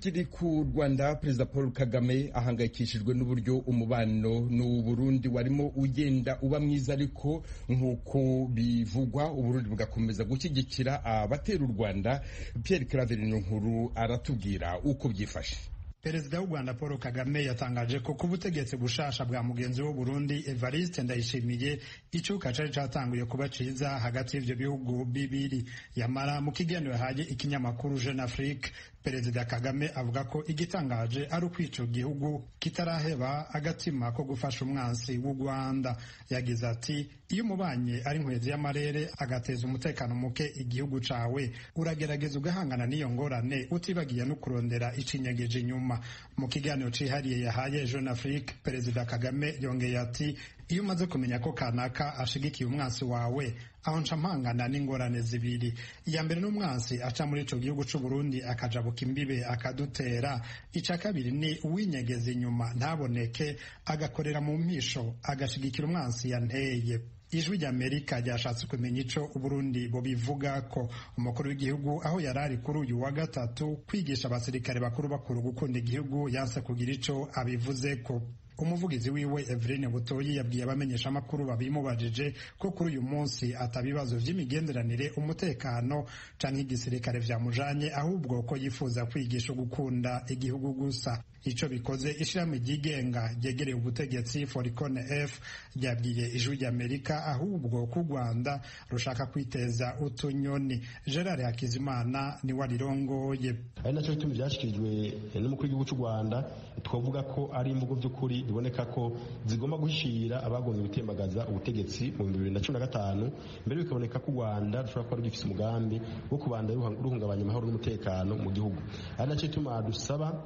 tukiri ku Rwanda, Perezida Paul Kagame ahangayikishijwe n'uburyo umubano n'u Burundi warimo ugenda uba mwiza, ariko nk'uko bivugwa Uburundi bugakomeza gushyigikira abatera u Rwanda. Pierre Claver Niyonkuru aratubwira uko byifashe. Perezida w'u Rwanda Paul Kagame yatangaje ko ku butegetsi bushasha bwa mugenzi w'u Burundi Evariste Ndayishimiye icuka cari catanguye kuba ciza hagati y'ivyo bihugu bibiri. Yamara mu kiganiro yahaye ikinyamakuru Jeune Afrique, Perezida Kagame avuga ko igitangaje ari uko ico gihugu kitaraheba agatima ko gufasha umwansi w'u Rwanda. Yagize ati, iyo umubanye ari nkwezi y'amarere agateza umutekano muke igihugu cawe, uragerageza ugahangana n'iyo ngorane utibagiye no kurondera icinyegeje inyuma. Mu kiganiro cihariye yahaye Jeune Afrique, Perezida Kagame yongeye ati, iyo umaze kumenya ko kanaka ashigikiye umwansi wawe, aho nca mpangana n'ingorane zibiri. Iya mbere n'umwansi aca muri ico gihugu c'u Burundi akajabuka imbibe akadutera. Ica kabiri ni uwinyegeza inyuma ntaboneke, agakorera mu mpisho agashigikira umwansi yanteye. Ijwi ry'Amerika ryashatse kumenya ico Uburundi bo bivuga ko umukuru w'igihugu aho yarari kuri uyu wa gatatu kwigisha abasirikare bakuru gukunda igihugu yanse kugira ico abivuze ko. Umuvugizi wiwe Evrine Butoyi yabwiye abamenyesha amakuru babimubajije ko kuri uyu munsi atabibazo vy'imigenderanire, umutekano canke igisirikare vyamujanye, ahubwo ko yifuza kwigisha gukunda igihugu gusa. Ico bikoze ishirahamwe ryigenga ryegereye ubutegetsi Foricone F ryabwiye Ijwi ry'Amerika ahubwo ku Rwanda rushaka kwiteza utunyoni. Gerard Hakizimana ni warirongoye. Ari naco gituma vyashikirijwe n'umukuru w'igihugu c'u Rwanda, twovuga ko ari imvugo vy'ukuri biboneka ko zigomba guhishira abagomba gutembagaza ubutegetsi mu 2015, mbere bikaboneka ko u Rwanda rushobora kuba rugifise umugambi wo kubanda ruhungabanya amahoro n'umutekano mu gihugu. Ari naco gituma dusaba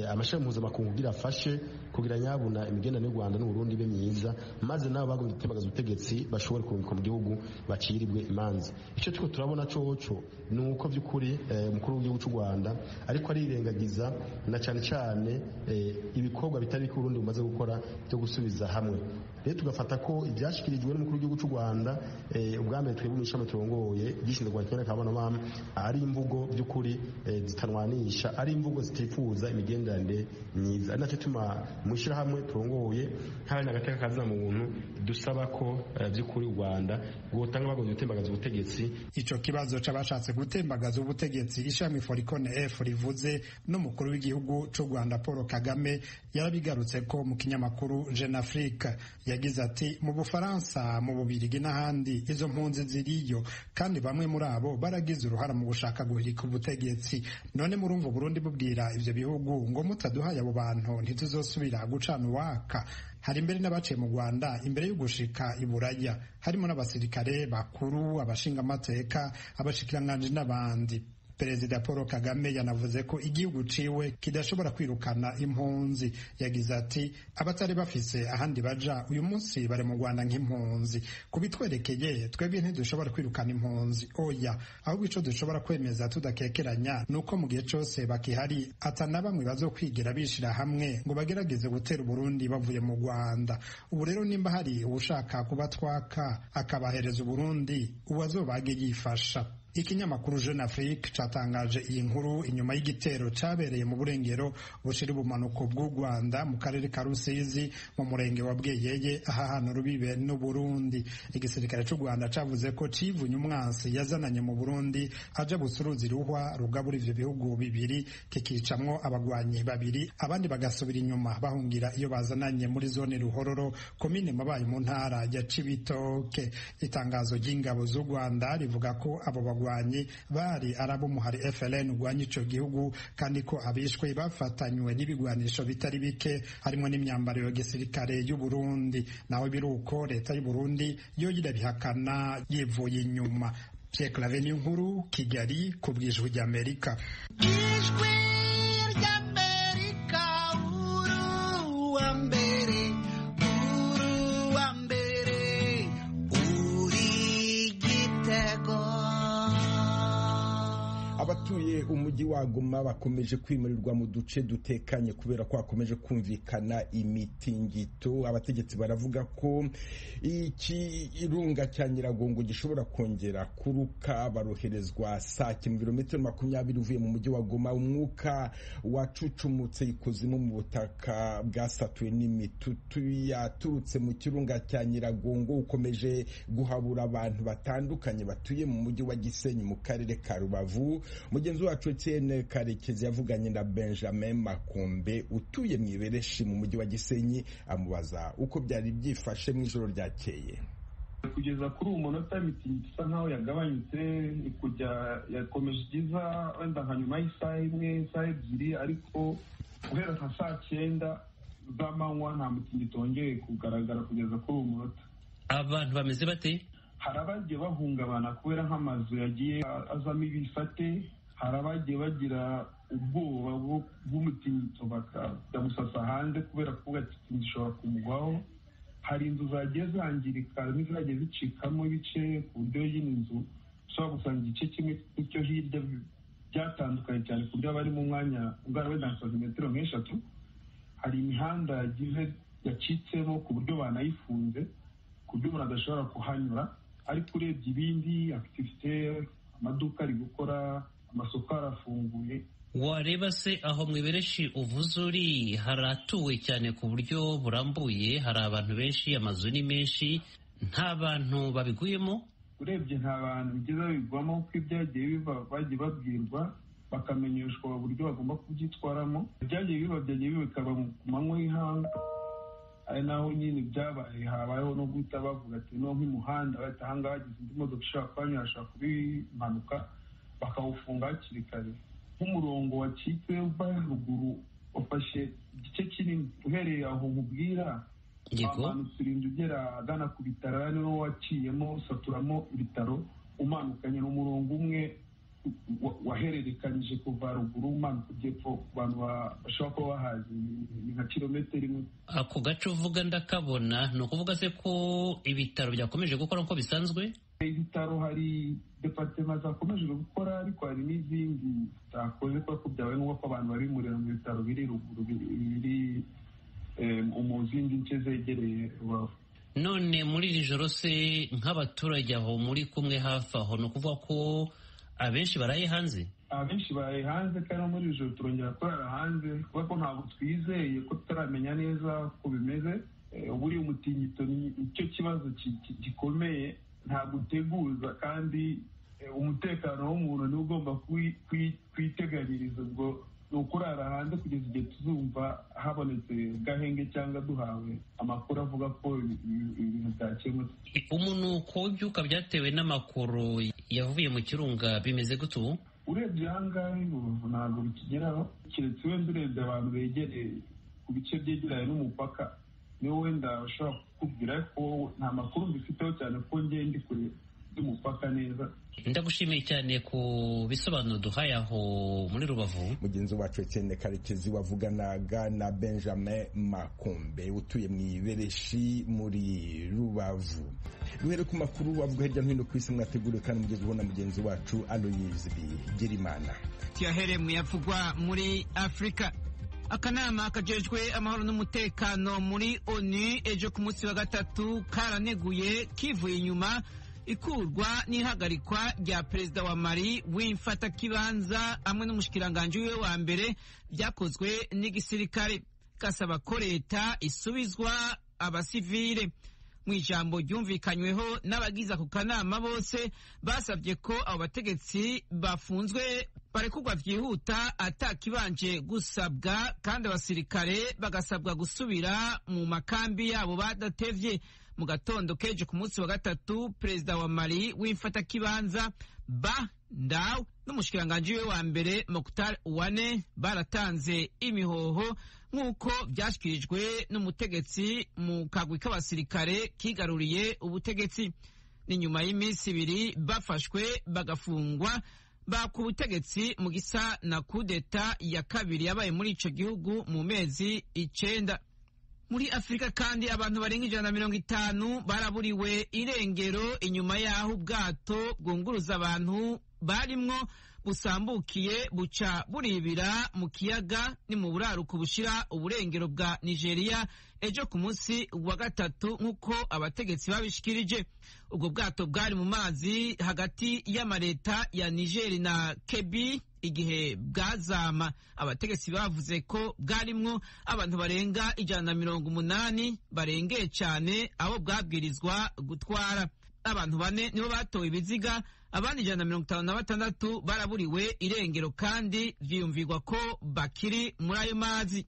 amashami mpuzamakungu kugira afashe kugira nyabuna imigenderanire y'u Rwanda n'Uburundi ibe myiza, maze nabo bagomba gutembagaza ubutegetsi bashobore kurungika mu gihugu bacirirwe imanza. Ico tuko turabona coco ni uko vy'ukuri umukuru w'igihugu c'u Rwanda ariko arirengagiza na cane cane ibikorwa bitari ku Burundi bumaze gukora byo gusubiza hamwe. Rero tugafata ko ibyashikirijwe n'umukuru w'igihugu c'u Rwanda ubwambere twebwe mwishamo turongoye gishinzwe Rwanda kabana mama ari imvugo by'ukuri zitanwanisha, ari imvugo zitifuza imigenderanire myiza. Ari naco tuma mwishira hamwe turongoye hari n'agateka kazina muntu dusaba ko by'ukuri u Rwanda gutanga bagoye gutembagaza ubutegetsi. Ico kibazo c'abashatse gutembagaza ubutegetsi ishami Foricone F rivuze n'umukuru w'igihugu c'u Rwanda Paul Kagame yarabigarutse ko mu kinyamakuru Jeune Afrique. Yagize ati, mu Bufaransa, mu Bubirigi n'ahandi izo mpunzi ziriyo, kandi bamwe muri abo baragize uruhara mu gushaka guhirika ubutegetsi. None murumva Burundi bubwira ivyo bihugu ngo mutaduhaye abo bantu ntituzosubira gucana uwaka. Hari imbere n'abaciye mu Rwanda imbere yo gushika i Buraya, harimo n'abasirikare bakuru, abashinga amateka, abashikiranganji n'abandi. Perezida Paul Kagame yanavuze ko igihugu ciwe kidashobora kwirukana impunzi. Yagize ati, abatari bafise ahandi baja uyu munsi bari mu Rwanda nk'impunzi. Kubitwerekeye twebwe ntidushobora kwirukana impunzi, oya, ahubwo ico dushobora kwemeza tudakekeranya nuko mu gihe cose bakihari atana bamwe bazokwigira bishira hamwe ngo bagerageze gutera Burundi bavuye mu Rwanda. Ubu rero nimba hari ushaka kubatwaka akabahereza Burundi, uwazobage yifasha. Ikinyamakuru Jeune Afrique catangaje iyi nkuru inyuma y'igitero cabereye mu burengero bushira ubumanuko bw'u Rwanda mu karere ka Rusizi mu murenge wa Bweyeye ahahana rubibe n'u Burundi. Igisirikare c'u Rwanda cavuze ko civunye umwansi yazananye mu Burundi aja busuruzi ruhwa rugabura ivyo bihugu bibiri, kikicamwo abagwanyi babiri, abandi bagasubira inyuma bahungira iyo bazananye muri zone Ruhororo, komine Mabayi mu ntara ya Cibitoke. Itangazo ry'ingabo z'u Rwanda rivuga ko abo bagwanyi bari arabo muhari FLN ugwanya ico gihugu, kandi ko abishwe bafatanywe n'ibigwanisho bitari bike harimo n'imyambaro ya gisirikare y'u Burundi. Naho biruko leta y'u Burundi yo yirabihakana yivuye inyuma. Pierre Claver Niyonkuru, Kigali, ku bw'Ijwi ry'Amerika. Ijwi ry'Amerika, uruwa mbere, uruwa mbere, uri igitego. Abatuye batuye umujyi wa Goma bakomeje kwimurirwa mu duce dutekanye kubera ko hakomeje kumvikana imitingito. Abategetsi baravuga ko ikirunga cya Nyiragongo gishobora kongera kuruka. Baroherezwa Sake mu birometero 20 uvuye mu mujyi wa Goma. Umwuka wacucumutse ikuzimu mu butaka bwasatuwe n'imitutu yaturutse mu kirunga cya Nyiragongo ukomeje guhabura abantu batandukanye batuye mu mujyi wa Gisenyi mu karere ka Rubavu. Mugenzi wacu Etienne Karekezi yavuganye na Benjamin Makombe utuye mu Ibereshi mu mujyi wa Gisenyi amubaza uko byari byifashe mu ijoro ryakeye. Kugeza kuri uyu munota imitingito isa nkaho yagabanyutse yakomeje igiza wenda nka nyuma y'isaha imwe isaha ebyiri, ariko guhera nka saa 9 z'amanywa nta mutingito wongeye kugaragara kugeza kuri uyu munota. Abantu bameze bate? Hari abagiye bahungabana kubera nk'amazu yagiye azamo ibifate, hari abagiye bagira ubwoba bw'umutingito bakajya gusasa hanze kubera ko gishobora kumugwaho. Hari inzu zagiye zangirika n'izagiye zicikamo ibice ku buryo y'ino nzu ushobora gusanga igice kimwe cyo hirya byatandukanye cyane ku buryo bari mu mwanya ungana wenda nka santimetero nk'eshatu. Hari imihanda yacitsemo ku buryo banayifunze ku buryo umuntu adashobora kuhanyura, ariko urebye ibindi afite amaduka ari gukora, amasoko arafunguye. Wareba se aho mu Ibereshi uvuze uri haratuwe cyane ku buryo burambuye, hari abantu benshi, amazu ni menshi, nta bantu babiguyemo? Urebye nta bantu bigeze babigwamo kuko ibyagiye biba bagiye babwirwa bakamenyeshwa uburyo bagomba kubyitwaramo. Ibyagiye biba bikaba ku manywa y'ihanga, ari naho nyine byabaye habayeho no guhita bavuga ati no nk'umuhanda bahita ahangaha hagize indi modoka ishobora kuhanyura ashobora kuba impanuka bakawufunga hakiri kare. Nk'umurongo wacitse uva ruguru wafashe igice kinini uhereye aho nkubwira wamanutse urinda ugera agana ku bitaro, ari niwo waciyemo usaturamo ibitaro umanukanye n'umurongo umwe wahererekanije kuva ruguru umanuka ujyepfo ku bantu bashobora kuba bahazi ni nka kilometero imwe. Ako gace uvuga ndakabona, ni ukuvuga se ko ibitaro byakomeje gukora uko bisanzwe? Ibitaro hari departement zakomeje gukora, ariko hari n'izindi zitakoze kuko byabaye ngombwa ko abantu bari mu bitaro biri ruguru biri mu zindi nce zegereye Rubavu. None muri iri joro se nk'abaturage aho muri kumwe hafi aho, ni ukuvuga ko abenshi baraye hanze? Abenshi baraye hanze, kandi muri iri joro turongera kurara hanze kuko ntabwo twizeye ko tutaramenya neza uko bimeze. Buriya umutingito nicyo kibazo gikomeye, ntabwo uteguza, kandi umutekano w'umuntu niwo ugomba kwiteganyiriza. Ubwo ni ukurara hanze kugeza igihe tuzumva habonetse gahenge cyangwa duhawe amakuru avuga ko ibintu byakemutse. Umunuko w'ibyuka byatewe n'amakuru yavuye mu kirunga bimeze gute ubu? Urebye ahangaha ntabwo bikigeraho, keretse wenda urebye abantu begereye ku bice byegeranye n'umupaka niwe wenda bashobora kukubwira ko nta makuru mbifiteho cyane ko ngiye ndi kure y'umupaka neza. Ndagushimiye cyane ku bisobanuro duhaye aho muri Rubavu. Mugenzi wacu Etienne Karekezi wavuganaga na Benjamin Makombe utuye mu Ibereshi muri Rubavu. Duhere ku makuru avuga hirya no hino ku isi mwateguriwe kandi mugezweho na mugenzi wacu Aloyizi Bigirimana. Tuyahere mu yavugwa muri Afrika. Akanama kajejwe amahoro n'umutekano muri ONU ejo ku munsi wa gatatu karaneguye kivuye inyuma ikurwa n'ihagarikwa rya perezida wa Mali w'imfatakibanza hamwe n'umushikiranganje wiwe wa mbere byakozwe n'igisirikare, kasaba ko leta isubizwa abasivile. Mu ijambo ryumvikanyweho n'abagize ako kanama bose basabye ko abo bategetsi bafunzwe barekurwa vyihuta atakibanje gusabwa, kandi abasirikare bagasabwa gusubira mu makambi yabo badatevye. Mu gatondo keje ku munsi wa gatatu perezida wa Mali w'imfatakibanza Ba Ndaw n'umushikiranganje we wa mbere Mokhtar Ouane baratanze imihoho nk'uko byashyikirijwe n'umutegetsi mu kagwi k'abasirikare kigaruriye ubutegetsi. Ni nyuma y'iminsi ibiri bafashwe bagafungwa baka ubutegetsi mu gisa na kudeta ya kabiri yabaye muri ico gihugu mu mezi 9. Muri Afrika kandi abantu barenga 150 baraburiwe irengero inyuma yaho ubwato bwunguruza abantu barimwo busambukiye buca buribira mu kiyaga ni mu buraruko bushira uburengero bwa Nigeria ejo ku munsi wa gatatu nk'uko abategetsi babishikirije. Ubwo bwato bwari mu mazi hagati y'amareta ya Niger na Kebbi igihe bwazama. Abategetsi bavuze ko bwarimwo abantu barenga 180 barengeye cyane abo bwabwirizwa gutwara. Abantu 4 nibo batowe ibiziga, abandi 156 baraburiwe irengero kandi vyiyumvirwa ko bakiri muri ayo mazi.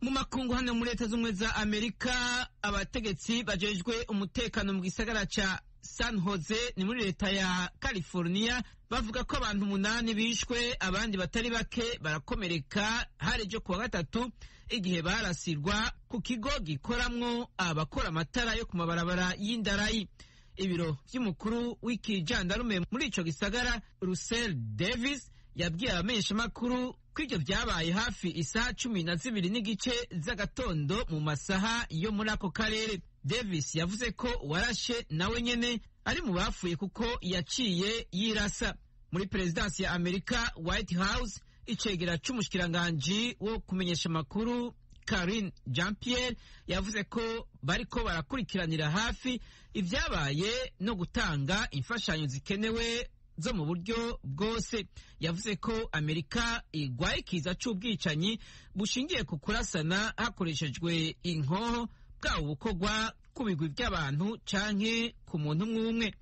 Mu makungu hano muri Leta z'Ubumwe za Amerika, abategetsi bajejwe umutekano mu gisagara ca San Jose ni muri leta ya California bavuga ko abantu 8 bishwe, abandi batari bake barakomereka hari ejo kuwa gatatu igihe barasirwa ku kigo gikoramwo abakora amatara yo ku mabarabara y'indarayi. Ibiro vy'umukuru w'ikijandarume muri ico gisagara Russell Davis yabwiye abamenyeshamakuru ko ivyo vyabaye hafi isaha 12 n'igice z'agatondo mu masaha yo muri ako karere. Davis yavuze ko warashe nawe nyene ari mu bafuye kuko yaciye yirasa. Muri perezidansi ya Amerika White House, icegera c'umushikiranganji wo kumenyesha amakuru Karine Jean-Pierre yavuze ko bariko barakurikiranira hafi ivyabaye no gutanga imfashanyo zikenewe zo mu buryo bwose. Yavuze ko Amerika igwaye ikiza c'ubwicanyi bushingiye ku kurasana hakoreshejwe inkoho, bwaba bukorwa ku bigwi by'abantu canke ku muntu umwe.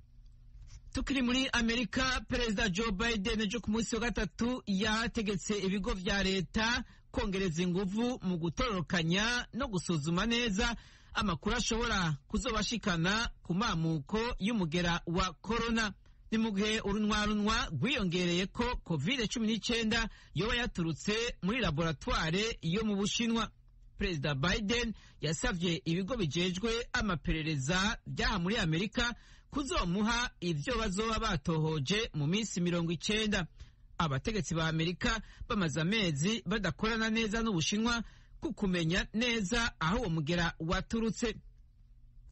Tukiri muri Amerika, Perezida Joe Biden ejo ku munsi wa gatatu yategetse ibigo vya leta kongereza inguvu mu gutororokanya no gusuzuma neza amakuru ashobora kuzobashikana ku mamuko y'umugera wa corona. Ni mu gihe urunwarunwa rwiyongereye ko COVID-19 yoba yaturutse muri laboratoire yo mu Bushinwa. Perezida Biden yasavye ibigo bijejwe amaperereza byaha muri Amerika kuzomuha ivyo bazoba batohoje mu minsi 90. Abategetsi ba Amerika bamaze amezi badakorana neza n'Ubushinwa kukumenya neza aho uwo mugera waturutse.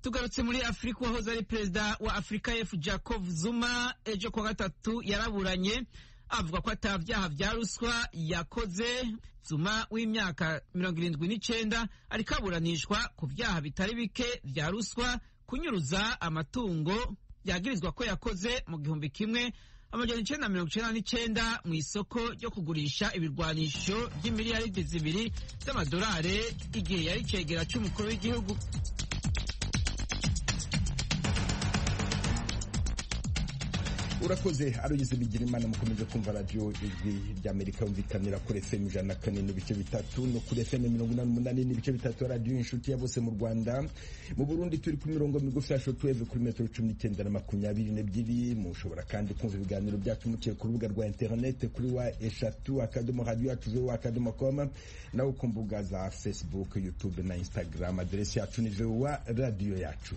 Tugarutse muri Afrika, wahoze ari perezida wa Afrika y'Epfo Jacob Zuma ejo kwa gatatu yaraburanye avuga ko atavyaha vya ruswa yakoze. Zuma w'imyaka 79 ariko aburanishwa ku vyaha bitari bike vya ruswa, kunyuruza amatungo yagirizwa ko yakoze mu 1999 mu isoko ryo kugurisha ibirwanisho by'imiliyaridi 2 z'amadolari igihe yari cegera c'umukuru w'igihugu. Urakoze Aloyize Bigirimana. Mukomeje kumva radio Ijwi ry'Amerika yumvikanira kuri FM 104.3 no kuri FM 88.3 radio Inshuti ya bose mu Rwanda. Mu Burundi turi ku mirongo migufi ya shortwave kuri metero 19 na 22. Mushobora kandi kumva ibiganiro byacu muciye ku rubuga rwa internet kuri wa@radio.com naho ku mbuga za Facebook, YouTube na Instagram. Adresi yacu ni VOA Radio yacu.